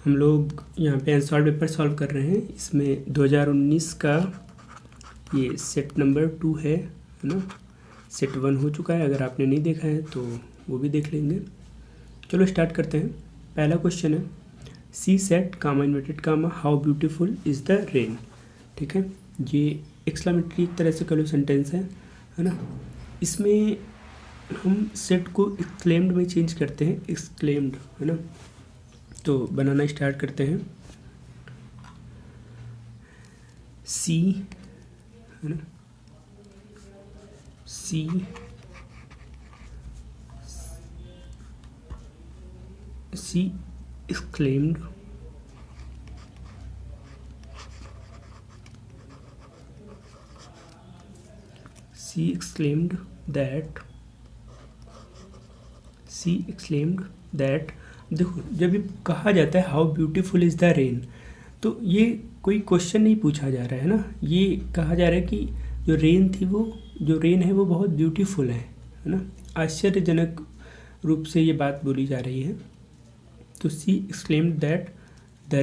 हम लोग यहाँ पे अनसॉल्व पेपर सॉल्व कर रहे हैं। इसमें 2019 का ये सेट नंबर 2 है ना। सेट 1 हो चुका है, अगर आपने नहीं देखा है तो वो भी देख लेंगे। चलो स्टार्ट करते हैं। पहला क्वेश्चन है, she said comma inverted comma how beautiful is the rain. ठीक है, ये एक्सक्लेमेटरी एक तरह से कलो सेंटेंस है ना। इसमें हम सेट को एक्सक्लेम्ड में चेंज करते हैं, एक्सक्लेम्ड है ना। तो बनाना स्टार्ट करते हैं। सी है ना, सी exclaimed that देखो, जब ये कहा जाता है how beautiful is the rain, तो ये कोई क्वेश्चन नहीं पूछा जा रहा है ना। ये कहा जा रहा है कि जो रेन है वो बहुत ब्यूटीफुल है ना। आश्चर्यजनक रूप से ये बात बोली जा रही है। तो she exclaimed that the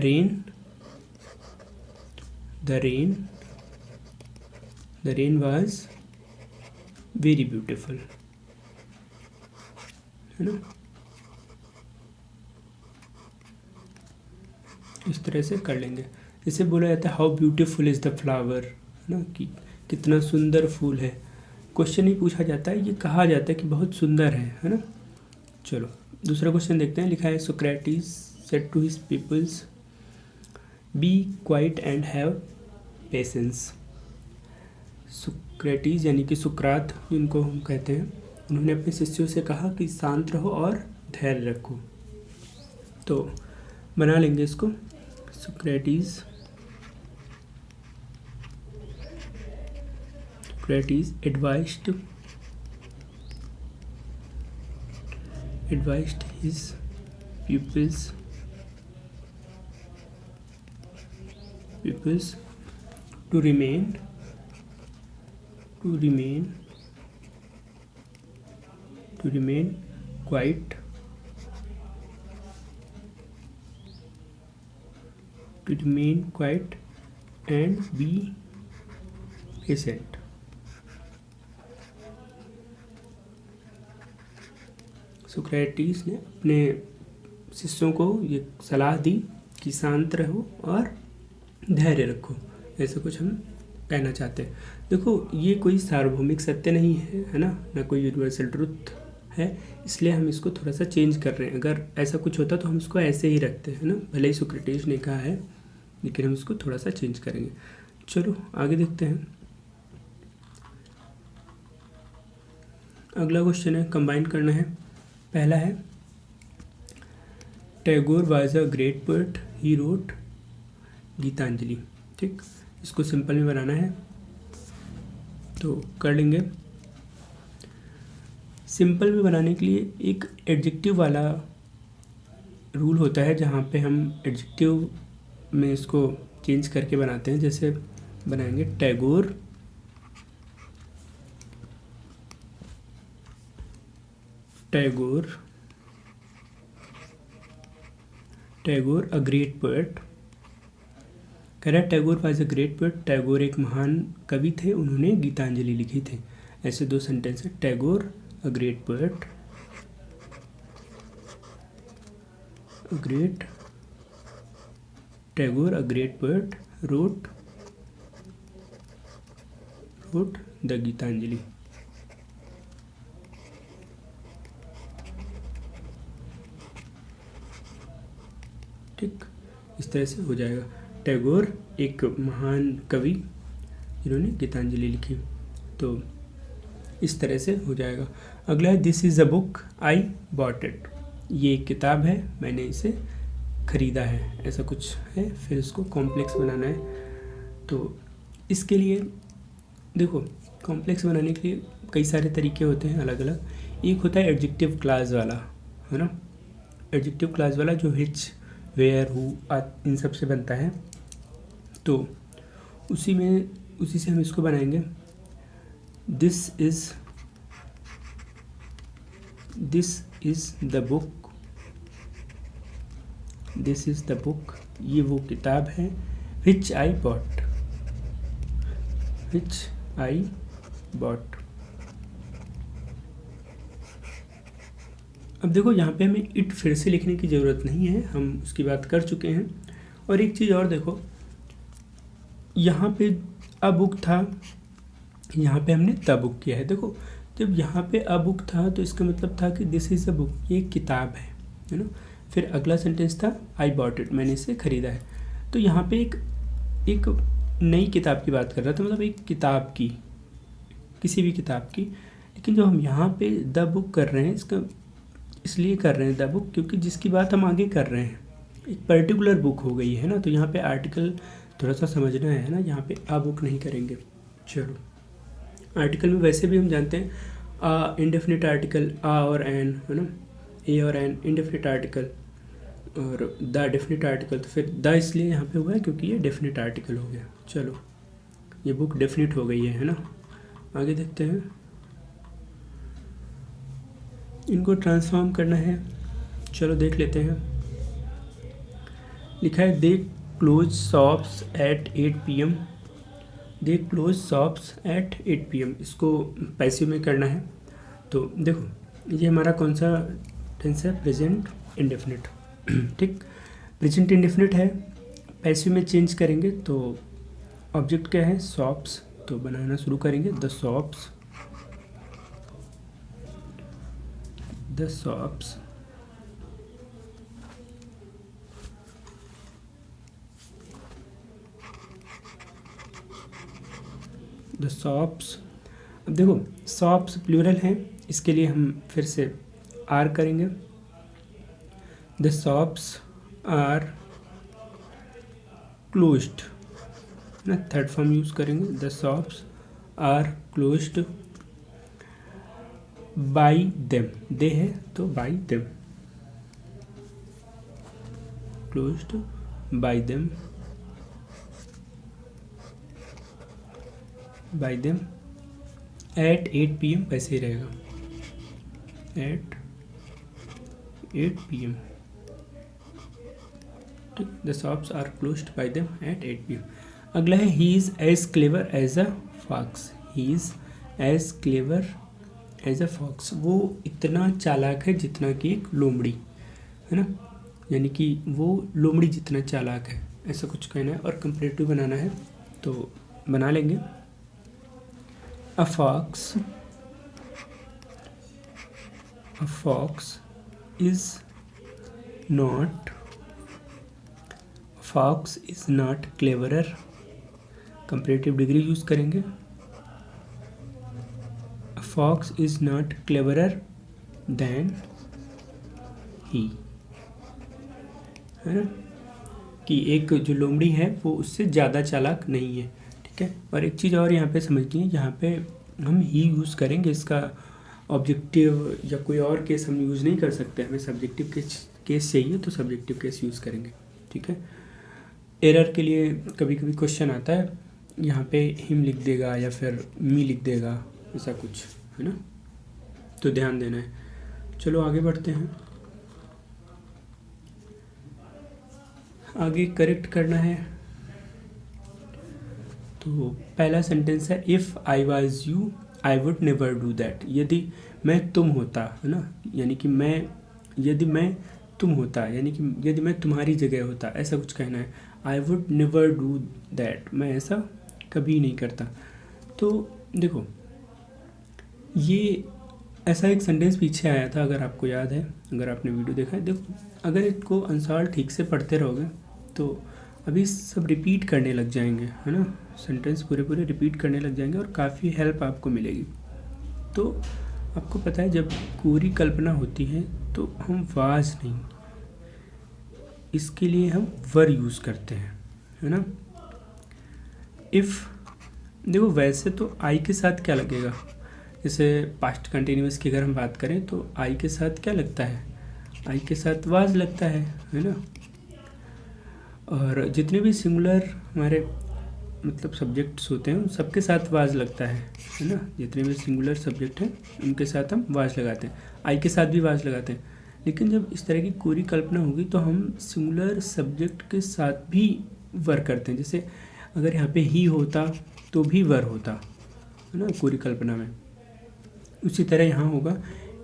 rain was very beautiful है ना। इस तरह से कर लेंगे। इसे बोला जाता है how beautiful is the flower है ना, कि कितना सुंदर फूल है। क्वेश्चन नहीं पूछा जाता है, ये कहा जाता है कि बहुत सुंदर है ना। चलो दूसरा क्वेश्चन देखते हैं। लिखा है Socrates said to his peoples be quiet and have patience. Socrates यानी कि सुकरात जिनको हम कहते हैं, उन्होंने अपने शिष्यों से कहा कि शांत रहो और धैर्य रखो। तो बना लेंगे इसको। Socrates advised his pupils to remain quiet and be patient। Socrates ने अपने शिष्यों को ये सलाह दी कि शांत रहो और धैर्य रखो, ऐसा कुछ हम कहना चाहते हैं। देखो, ये कोई सार्वभौमिक सत्य नहीं है ना, ना कोई यूनिवर्सल ट्रुथ है, इसलिए हम इसको थोड़ा सा चेंज कर रहे हैं। अगर ऐसा कुछ होता तो हम इसको ऐसे ही रखते हैं ना, भले ही सोक्रेटिस ने कहा है, लेकिन हम इसको थोड़ा सा चेंज करेंगे। चलो आगे देखते हैं। अगला क्वेश्चन है, कंबाइन करना है। पहला है, Tagore was a great poet, he wrote Gitanjali. ठीक, इसको सिंपल में बनाना है तो कर लेंगे। सिंपल में बनाने के लिए एक एडजेक्टिव वाला रूल होता है, जहाँ पे हम एडजेक्टिव में इसको चेंज करके बनाते हैं। जैसे बनाएंगे टैगोर अ ग्रेट पोएट। कह रहा है Tagore was a great poet, Tagore एक महान कवि थे, उन्होंने गीतांजलि लिखी थी। ऐसे दो सेंटेंस है, Tagore a great poet, Tagore a great poet wrote the Gitanjali. ठीक, इस तरह से हो जाएगा। टैगोर एक महान कवि जिन्होंने गीतांजलि लिखी, तो इस तरह से हो जाएगा। अगला है, this is a book I bought it. ये एक किताब है, मैंने इसे खरीदा है, ऐसा कुछ है। फिर इसको कॉम्प्लेक्स बनाना है। तो इसके लिए देखो, कॉम्प्लेक्स बनाने के लिए कई सारे तरीके होते हैं अलग अलग। एक होता है एडजेक्टिव क्लास वाला है ना, एडजेक्टिव क्लास वाला जो हिच, वेयर, हु, इन सब से बनता है। तो उसी से हम इसको बनाएंगे। This is the book this is the book, ये वो किताब है, विच I bought, which I bought. अब देखो यहाँ पे हमें इट फिर से लिखने की ज़रूरत नहीं है, हम उसकी बात कर चुके हैं। और एक चीज़ और देखो, यहाँ पे अ बुक था, यहाँ पे हमने द बुक किया है। देखो जब यहाँ पे अ बुक था तो इसका मतलब था कि दिस इज़ अ बुक, ये एक किताब है ना। फिर अगला सेंटेंस था आई बॉट इट, मैंने इसे ख़रीदा है। तो यहाँ पे एक नई किताब की बात कर रहा था, मतलब एक किताब की, किसी भी किताब की। लेकिन जो हम यहाँ पे द बुक कर रहे हैं, इसका इसलिए कर रहे हैं द बुक क्योंकि जिसकी बात हम आगे कर रहे हैं एक पर्टिकुलर बुक हो गई है ना। तो यहाँ पे आर्टिकल थोड़ा सा समझना है ना, यहाँ पे आ बुक नहीं करेंगे। चलो, आर्टिकल में वैसे भी हम जानते हैं आ इंडेफिनिट आर्टिकल, आ और एन है ना, ए और एन इंडेफिनिट आर्टिकल, और द डेफिनिट आर्टिकल। तो फिर द इसलिए यहाँ पे हुआ है क्योंकि ये डेफिनिट आर्टिकल हो गया। चलो, ये बुक डेफिनिट हो गई है ना। आगे देखते हैं, इनको ट्रांसफॉर्म करना है। चलो देख लेते हैं। लिखा है they close shops at 8 PM, they close shops at 8 PM। इसको पैसिव में करना है। तो देखो ये हमारा कौन सा टेंस है, प्रेजेंट इंडेफिनिट। ठीक, प्रेजेंट इंडेफिनिट है, पैसिव में चेंज करेंगे तो ऑब्जेक्ट क्या है, शॉप्स। तो बनाना शुरू करेंगे, the shops, the shops. The shops. अब देखो शॉप्स प्लूरल है, इसके लिए हम फिर से आर करेंगे। द शॉप्स आर क्लोज्ड ना, थर्ड फॉर्म यूज़ करेंगे। The shops are closed by them, they है तो by them, closed by them, by them at 8 PM। वैसे ही रहेगा, एट 8 PM। ठीक, the shops are closed by them at 8 PM। अगला है he is as clever as a fox, he is as clever as a fox. वो इतना चालाक है जितना कि एक लोमड़ी है ना, यानी कि वो लोमड़ी जितना चालाक है, ऐसा कुछ कहना है। और कंपैरेटिव बनाना है तो बना लेंगे। A fox is not, fox is not cleverer, comparative degree use करेंगे। Fox is not cleverer than he, है ना, कि एक जो लोमड़ी है वो उससे ज़्यादा चालाक नहीं है। ठीक है, और एक चीज़ और यहाँ पे समझनी है, यहाँ पे हम ही यूज़ करेंगे, इसका ऑब्जेक्टिव या कोई और केस हम यूज़ नहीं कर सकते। हमें सब्जेक्टिव केस चाहिए तो सब्जेक्टिव केस यूज़ करेंगे। ठीक है, एरर के लिए कभी कभी क्वेश्चन आता है, यहाँ पे हिम लिख देगा या फिर मी लिख देगा, ऐसा कुछ है ना, तो ध्यान देना है। चलो आगे बढ़ते हैं, आगे करेक्ट करना है। तो पहला सेंटेंस है if I was you I would never do that. यदि मैं तुम होता, है ना, यानी कि मैं, यदि मैं तुम होता, यानी कि यदि मैं तुम्हारी जगह होता, ऐसा कुछ कहना है। I would never do that, मैं ऐसा कभी नहीं करता। तो देखो ये ऐसा एक सेंटेंस पीछे आया था, अगर आपको याद है, अगर आपने वीडियो देखा है। देखो अगर इसको अंसार ठीक से पढ़ते रहोगे तो अभी सब रिपीट करने लग जाएंगे, है ना, सेंटेंस पूरे पूरे रिपीट करने लग जाएंगे और काफ़ी हेल्प आपको मिलेगी। तो आपको पता है जब पूरी कल्पना होती है तो हम वाज नहीं, इसके लिए हम वर यूज़ करते हैं, है ना। इफ़ देखो वैसे तो आई के साथ क्या लगेगा, जैसे पास्ट कंटिन्यूअस की अगर हम बात करें तो आई के साथ क्या लगता है, आई के साथ वाज लगता है ना। और जितने भी सिंगुलर हमारे मतलब सब्जेक्ट्स होते हैं उन सबके साथ वाज लगता है ना। जितने भी सिंगुलर सब्जेक्ट हैं उनके साथ हम वाज लगाते हैं, आई के साथ भी वाज लगाते हैं। लेकिन जब इस तरह की कोरी कल्पना होगी तो हम सिंगुलर सब्जेक्ट के साथ भी वर्क करते हैं। जैसे अगर यहाँ पे ही होता तो भी वर होता, है ना, कोरी कल्पना में। उसी तरह यहाँ होगा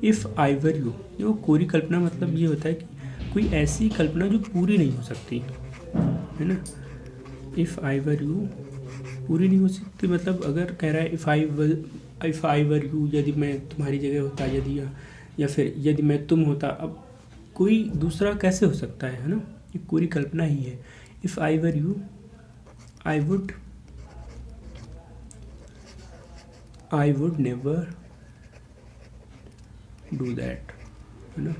इफ़ आई वर यू। वो कोरी कल्पना मतलब ये होता है कि कोई ऐसी कल्पना जो पूरी नहीं हो सकती, है ना। इफ़ आई वर यू पूरी नहीं हो सकती, मतलब अगर कह रहा है इफ़ आई वर यू, यदि मैं तुम्हारी जगह होता, यदि या फिर यदि मैं तुम होता। अब कोई दूसरा कैसे हो सकता है ना, ये कोरी कल्पना ही है। If I were you I would never do that, है ना।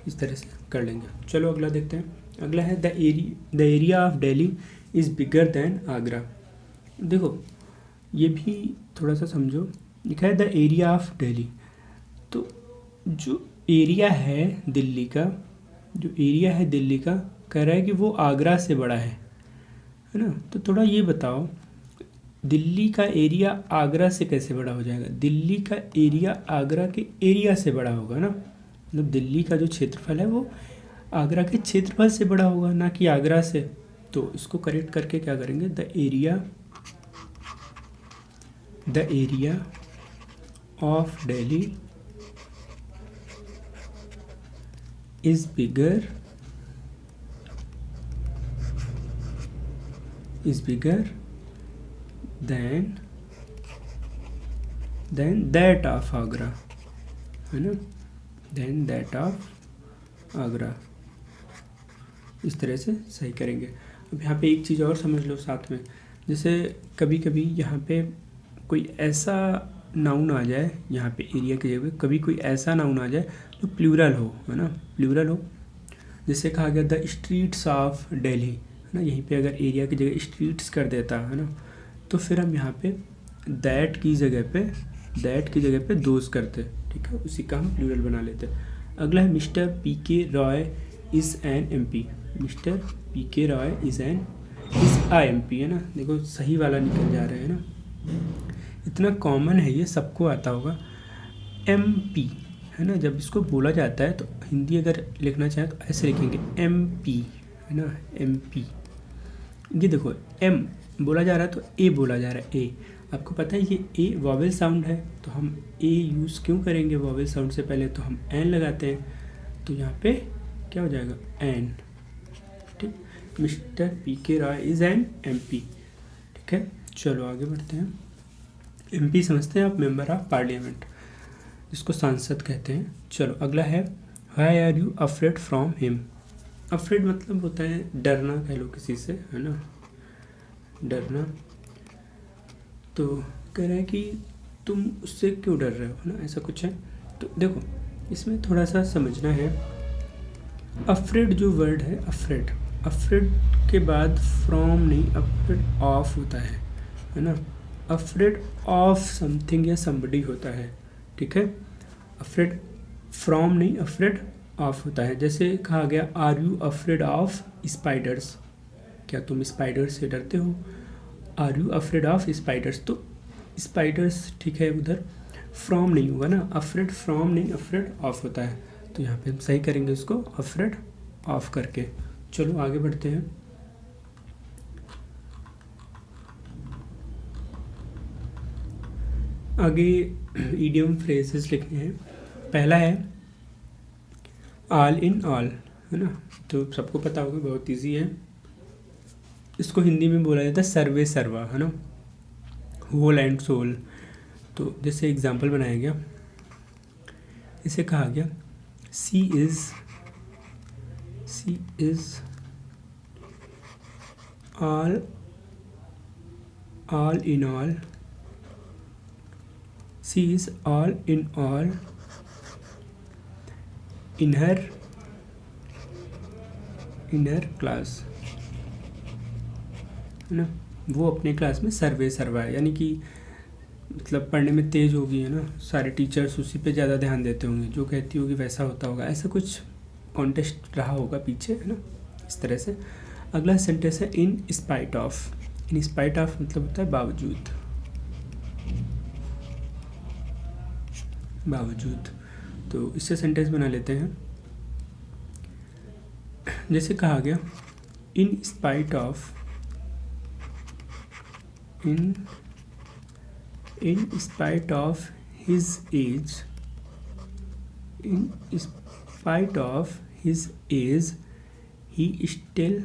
इस तरह से कर लेंगे। चलो अगला देखते हैं। अगला है the area of Delhi is bigger than Agra. देखो ये भी थोड़ा सा समझो। लिखा है द एरिया ऑफ दिल्ली, तो जो एरिया है दिल्ली का, जो एरिया है दिल्ली का कह रहा है कि वो आगरा से बड़ा है ना। तो थोड़ा ये बताओ दिल्ली का एरिया आगरा से कैसे बड़ा हो जाएगा। दिल्ली का एरिया आगरा के एरिया से बड़ा होगा ना, मतलब दिल्ली का जो क्षेत्रफल है वो आगरा के क्षेत्रफल से बड़ा होगा, ना कि आगरा से। तो इसको करेक्ट करके क्या करेंगे, the area of Delhi is bigger than that of Agra, है ना, देन दैट ऑफ आगरा। इस तरह से सही करेंगे। अब यहाँ पे एक चीज़ और समझ लो साथ में, जैसे कभी कभी यहाँ पे कोई ऐसा नाउन आ जाए, यहाँ पे एरिया की जगह कभी कोई ऐसा नाउन आ जाए जो प्लूरल हो, है ना, प्लूरल हो। जैसे कहा गया द स्ट्रीट्स ऑफ दिल्ली, है ना, यहीं पे अगर एरिया की जगह स्ट्रीट्स कर देता, है ना, तो फिर हम यहाँ पे दैट की जगह पे दोज करते, ठीक है, उसी का हम प्लूरल बना लेते। अगला है mister PK. Roy is an MP। Mister PK. Roy is a MP, है ना। देखो सही वाला निकल जा रहा है ना, इतना कॉमन है ये, सबको आता होगा। MP, है ना, जब इसको बोला जाता है तो हिंदी अगर लिखना चाहें तो ऐसे लिखेंगे MP, है ना, MP। ये देखो M बोला जा रहा है तो A बोला जा रहा है, A। आपको पता है ये A वॉवेल साउंड है, तो हम A यूज़ क्यों करेंगे वॉवेल साउंड से पहले, तो हम N लगाते हैं, तो यहाँ पे क्या हो जाएगा N, ठीक। Mister PK. Roy is an MP, ठीक है। चलो आगे बढ़ते हैं। MP समझते हैं आप, मेंबर ऑफ पार्लियामेंट, जिसको सांसद कहते हैं। चलो अगला है why are you afraid from him. Afraid मतलब होता है डरना, कह लो किसी से, है ना, डरना। तो कह रहा है कि तुम उससे क्यों डर रहे हो, है ना, ऐसा कुछ है। तो देखो इसमें थोड़ा सा समझना है। अफ्रेड जो वर्ड है, अफ्रेड के बाद फ्रॉम नहीं, अफ्रेड ऑफ होता है ना। अफ्रेड ऑफ समथिंग या समबडी होता है, ठीक है। अफ्रेड फ्रॉम नहीं, अफ्रेड ऑफ होता है। जैसे कहा गया are you afraid of spiders, क्या तुम स्पाइडर्स से डरते हो। Are you afraid of spiders, तो स्पाइडर्स ठीक है, उधर फ्रॉम नहीं होगा ना, अफ्रेड फ्रॉम नहीं, अफ्रेड ऑफ होता है। तो यहाँ पे हम सही करेंगे इसको अफ्रेड ऑफ करके। चलो आगे बढ़ते हैं। आगे इडियम फ्रेजेस लिखने हैं। पहला है ऑल इन ऑल, है ना, तो सबको पता होगा, बहुत इजी है। इसको हिंदी में बोला जाता है सर्वे सर्वा, है ना, होल एंड सोल। तो जैसे एग्जांपल बनाया गया, इसे कहा गया सी is all in all, she is all in all in her class, है ना। वो अपने क्लास में सर्वे सर्वा है, यानी कि मतलब पढ़ने में तेज़ होगी, है ना, सारे टीचर्स उसी पे ज़्यादा ध्यान देते होंगे, जो कहती होगी वैसा होता होगा, ऐसा कुछ कॉन्टेस्ट रहा होगा पीछे, है ना, इस तरह से। अगला सेंटेंस है in spite of. In spite of मतलब होता है बावजूद। तो इससे सेंटेंस बना लेते हैं। जैसे कहा गया, in spite of, in spite of his age, in spite of his age he still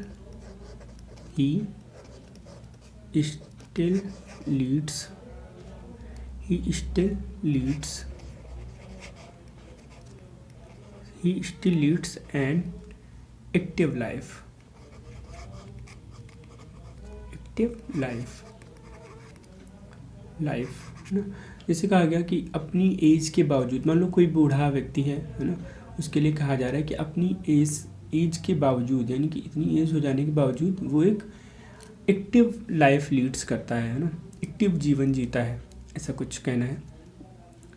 leads an active life, है ना। जैसे कहा गया कि अपनी एज के बावजूद, मान लो कोई बूढ़ा व्यक्ति है ना, उसके लिए कहा जा रहा है कि अपनी एज के बावजूद, यानी कि इतनी एज हो जाने के बावजूद वो एक एक्टिव लाइफ लीड्स करता है ना, एक्टिव जीवन जीता है, ऐसा कुछ कहना है।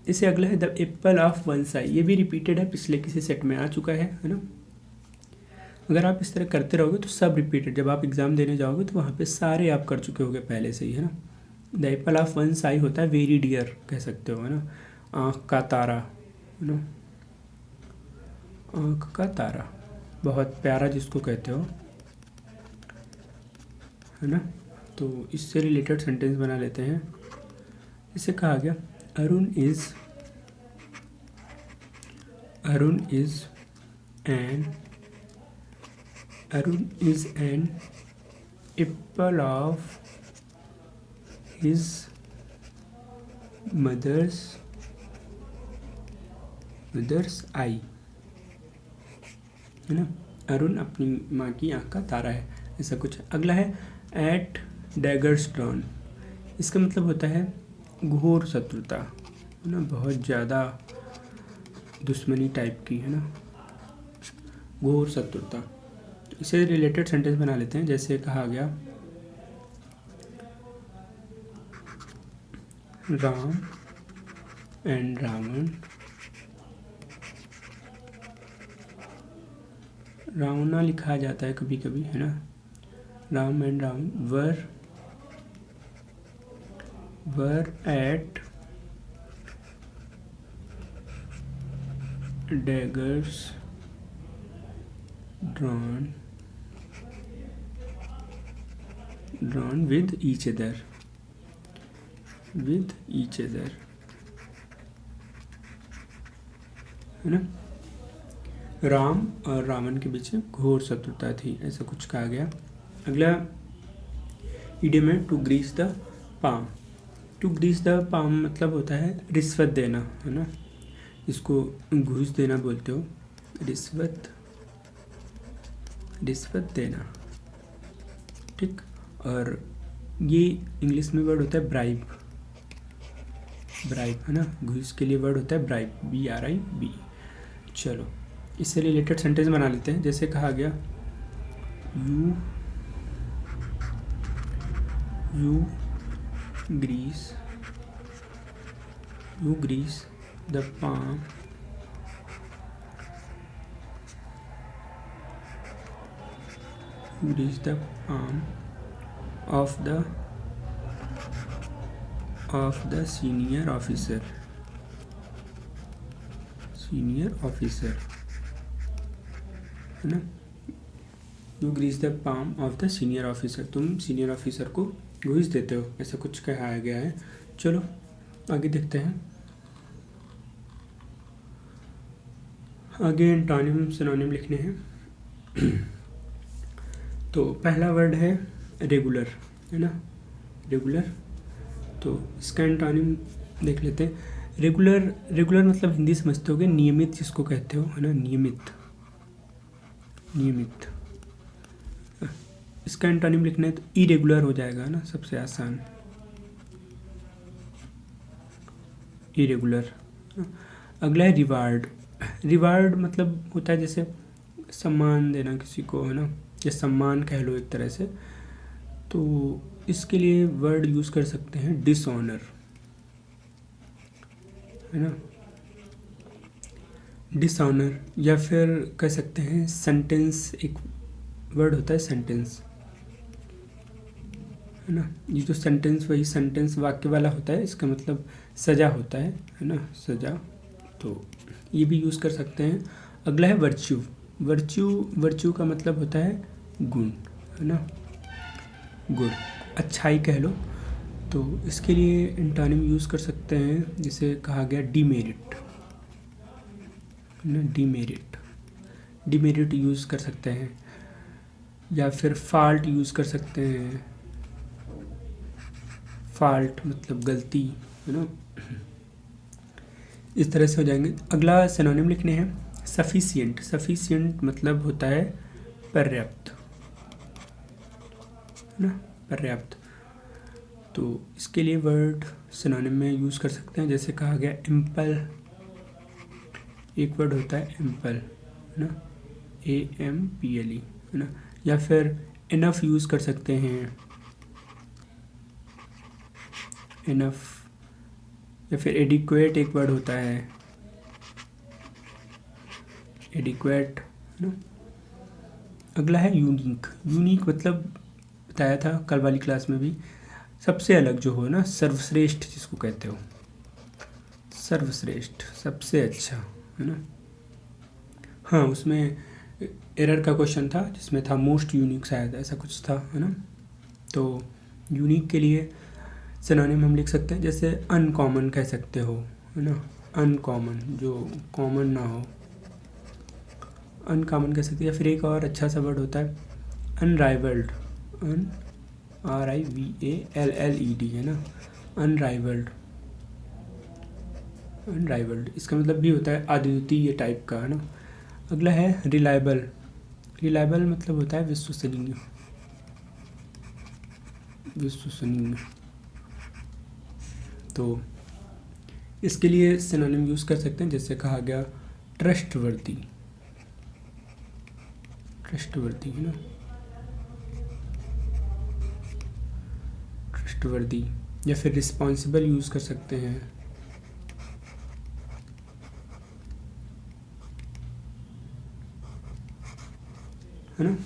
इससे अगला है द एप्पल ऑफ वन आई। ये भी रिपीटेड है, पिछले किसी सेट में आ चुका है ना। अगर आप इस तरह करते रहोगे तो सब रिपीटेड, जब आप एग्ज़ाम देने जाओगे तो वहाँ पे सारे आप कर चुके होगे पहले से ही, है ना। द एप्पल ऑफ वन आई होता है वेरी डियर, कह सकते हो, है ना। आँख का तारा, है ना, आँख का तारा, बहुत प्यारा जिसको कहते हो, है ना। तो इससे रिलेटेड सेंटेंस बना लेते हैं। इसे कहा गया, Arun is an apple of his mother's आई, है ना। अरुण अपनी माँ की आँख का तारा है, ऐसा कुछ। अगला है एट डैगर्स ड्रॉन। इसका मतलब होता है घोर शत्रुता, है ना, बहुत ज़्यादा दुश्मनी टाइप की, है ना, घोर शत्रुता। तो इससे रिलेटेड सेंटेंस बना लेते हैं। जैसे कहा गया, राम एंड रावण, रावणा लिखा जाता है कभी कभी, है ना। Ram and Ravan were at daggers drawn with each other, है ना। राम और रावण के बीच घोर शत्रुता थी, ऐसा कुछ कहा गया। अगला इडियम है to grease the palm. To grease the palm मतलब होता है रिश्वत देना, है ना, इसको घूस देना बोलते हो, रिश्वत देना, ठीक। और ये इंग्लिश में वर्ड होता है ब्राइब, है ना। घूस के लिए वर्ड होता है ब्राइब, BRIB। चलो इससे रिलेटेड सेंटेंस बना लेते हैं। जैसे कहा गया, you grease the palm of the senior officer, है ना। You grease the palm of the senior officer, तुम सीनियर ऑफिसर को घूस देते हो, ऐसा कुछ कहा गया है। चलो आगे देखते हैं। आगे एंटोनिम सिनोनिम लिखने हैं। तो पहला वर्ड है रेगुलर, है ना, रेगुलर। तो इसका एंटोनिम देख लेते हैं। रेगुलर मतलब हिंदी समझते होगे, नियमित जिसको कहते हो, है ना, नियमित। इसका एंटोनिम लिखना है तो इरेगुलर हो जाएगा ना, सबसे आसान, इरेगुलर। अगला है रिवार्ड मतलब होता है जैसे सम्मान देना किसी को, है ना, या सम्मान कह लो एक तरह से। तो इसके लिए वर्ड यूज़ कर सकते हैं डिसऑनर, है ना, डिसऑनर। या फिर कह सकते हैं सेंटेंस, एक वर्ड होता है सेंटेंस, है ना। ये जो सेंटेंस, वही सेंटेंस वाक्य वाला होता है, इसका मतलब सजा होता है ना, सजा। तो ये भी यूज़ कर सकते हैं। अगला है वर्च्यू। वर्च्यू का मतलब होता है गुण, है ना, गुण, अच्छाई कह लो। तो इसके लिए एंटोनिम यूज़ कर सकते हैं, जिसे कहा गया डीमेरिट, है ना, डीमेरिट यूज़ कर सकते हैं, या फिर फॉल्ट यूज़ कर सकते हैं। फॉल्ट मतलब गलती, है ना, इस तरह से हो जाएंगे। अगला सिनोनिम लिखने हैं सफिशिएंट मतलब होता है पर्याप्त, है ना, पर्याप्त। तो इसके लिए वर्ड सिनोनिम में यूज़ कर सकते हैं, जैसे कहा गया एम्पल, एक वर्ड होता है एम्पल, है ना, AMPLE, है ना, या फिर इनफ यूज़ कर सकते हैं, इनफ, या फिर एडिक्वेट एक वर्ड होता है, एडिक्वेट, है ना। अगला है यूनिक मतलब बताया था कल वाली क्लास में भी, सबसे अलग जो हो ना, सर्वश्रेष्ठ जिसको कहते हो, सर्वश्रेष्ठ, सबसे अच्छा, है ना। हाँ, उसमें एरर का क्वेश्चन था जिसमें था मोस्ट यूनिक, शायद ऐसा कुछ था, है ना। तो यूनिक के लिए सिनोनिम हम लिख सकते हैं, जैसे अनकॉमन कह सकते हो, है ना, अनकॉमन जो कॉमन ना हो, अनकॉमन कह सकते हैं। या फिर एक और अच्छा सा वर्ड होता है अनराइवल्ड, RIVALLED, है ना, अनराइवल्ड, इसका मतलब भी होता है अद्वितीय टाइप का, है ना। अगला है रिलायबल मतलब होता है विश्वसनीय, तो इसके लिए सिनोनिम यूज़ कर सकते हैं, जैसे कहा गया ट्रस्टवर्दी, है ना, ट्रस्टवर्दी। या फिर रिस्पॉन्सिबल यूज़ कर सकते हैं, है ना।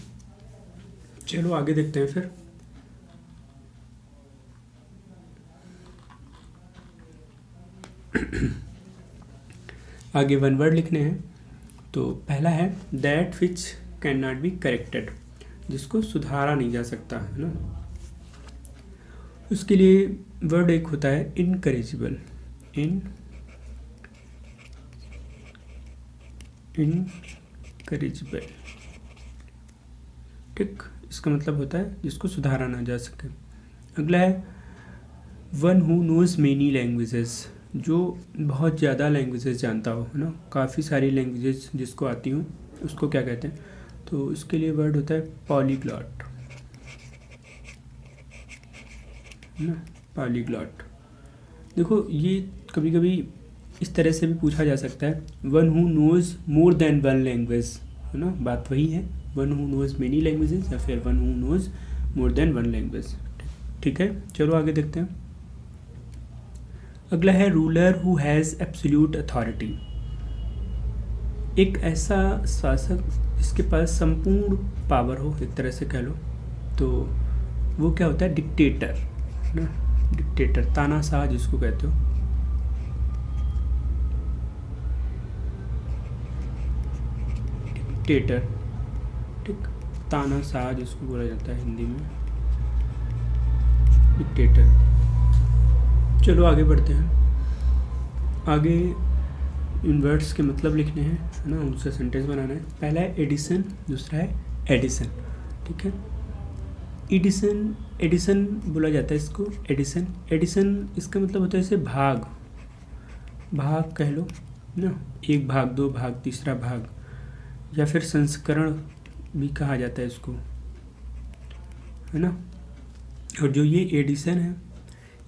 चलो आगे देखते हैं फिर। आगे वन वर्ड लिखने हैं। तो पहला है that which can not be corrected, जिसको सुधारा नहीं जा सकता, है ना। उसके लिए वर्ड एक होता है इनकरेजिबल, इनकरेजिबल, ठीक, इसका मतलब होता है जिसको सुधारा ना जा सके। अगला है one who knows many languages, जो बहुत ज़्यादा लैंग्वेजेस जानता हो, है ना, काफ़ी सारी लैंग्वेजेस जिसको आती हूँ, उसको क्या कहते हैं। तो इसके लिए वर्ड होता है पॉलीग्लॉट, है ना, पॉलीग्लॉट। देखो ये कभी कभी इस तरह से भी पूछा जा सकता है, one who knows more than one language, है ना, बात वही है, one who knows many languages या फिर one who knows more than one language, ठीक है। चलो आगे देखते हैं। अगला है ruler who has absolute authority, एक ऐसा शासक जिसके पास संपूर्ण पावर हो, एक तरह से कह लो। तो वो क्या होता है, डिक्टेटर, है ना, डिक्टेटर, तानाशाह जिसको कहते हो। डिक्टेटर, ठीक, तानाशाह जिसको बोला जाता है हिंदी में, डिक्टेटर। चलो आगे बढ़ते हैं। आगे इन वर्ड्स के मतलब लिखने हैं, है ना, उनसे सेंटेंस बनाना है। पहला है एडिसन, दूसरा है एडिसन, ठीक है। एडिसन बोला जाता है इसको, एडिसन इसका मतलब होता है जैसे भाग कह लो ना, एक भाग, दो भाग, तीसरा भाग, या फिर संस्करण भी कहा जाता है इसको, है ना। और जो ये एडिसन है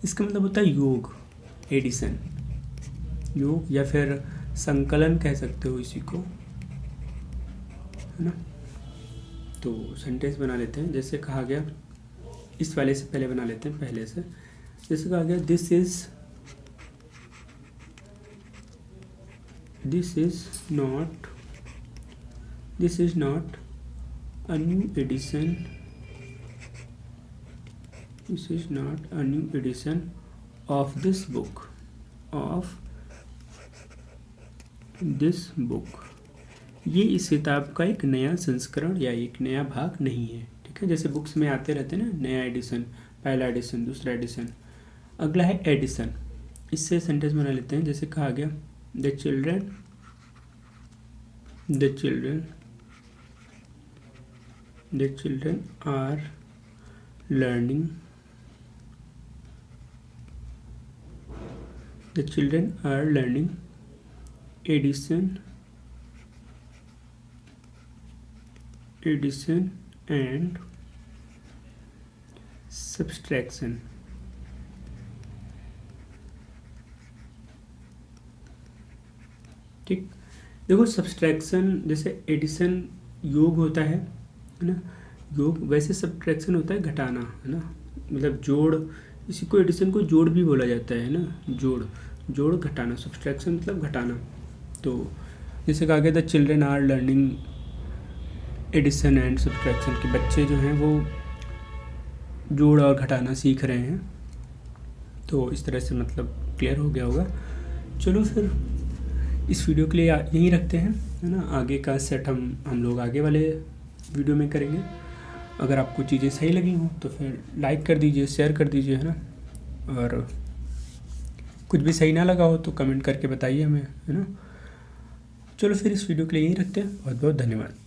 इसका मतलब होता है योग, एडिसन, योग, या फिर संकलन कह सकते हो इसी को, है ना। तो सेंटेंस बना लेते हैं, जैसे कहा गया, इस वाले से पहले बना लेते हैं, पहले से, जैसे कहा गया this is not a new edition, this is not a new edition of this book, of this book, ये इस किताब का एक नया संस्करण या एक नया भाग नहीं है। ठीक है, जैसे बुक्स में आते रहते हैं ना, नया एडिशन, पहला एडिशन, दूसरा एडिशन। अगला है एडिशन। इससे सेंटेंस बना लेते हैं, जैसे कहा गया the children are learning addition and subtraction। ठीक, देखो सब्सट्रैक्शन, जैसे एडिशन योग होता है ना, योग, वैसे सब्सट्रैक्शन होता है घटाना, है ना, मतलब जोड़। इसी को एडिशन को जोड़ भी बोला जाता है ना, जोड़ घटाना, सब्सट्रैक्शन मतलब घटाना। तो जैसे कहा गया the children are learning addition and subtraction, के बच्चे जो हैं वो जोड़ और घटाना सीख रहे हैं। तो इस तरह से मतलब क्लियर हो गया होगा। चलो फिर इस वीडियो के लिए यहीं रखते हैं, है ना। आगे का सेट हम लोग आगे वाले वीडियो में करेंगे। अगर आपको चीज़ें सही लगी हों तो फिर लाइक कर दीजिए, शेयर कर दीजिए, है ना। और कुछ भी सही ना लगा हो तो कमेंट करके बताइए हमें, है ना। चलो फिर इस वीडियो के लिए यहीं रखते हैं। बहुत बहुत धन्यवाद।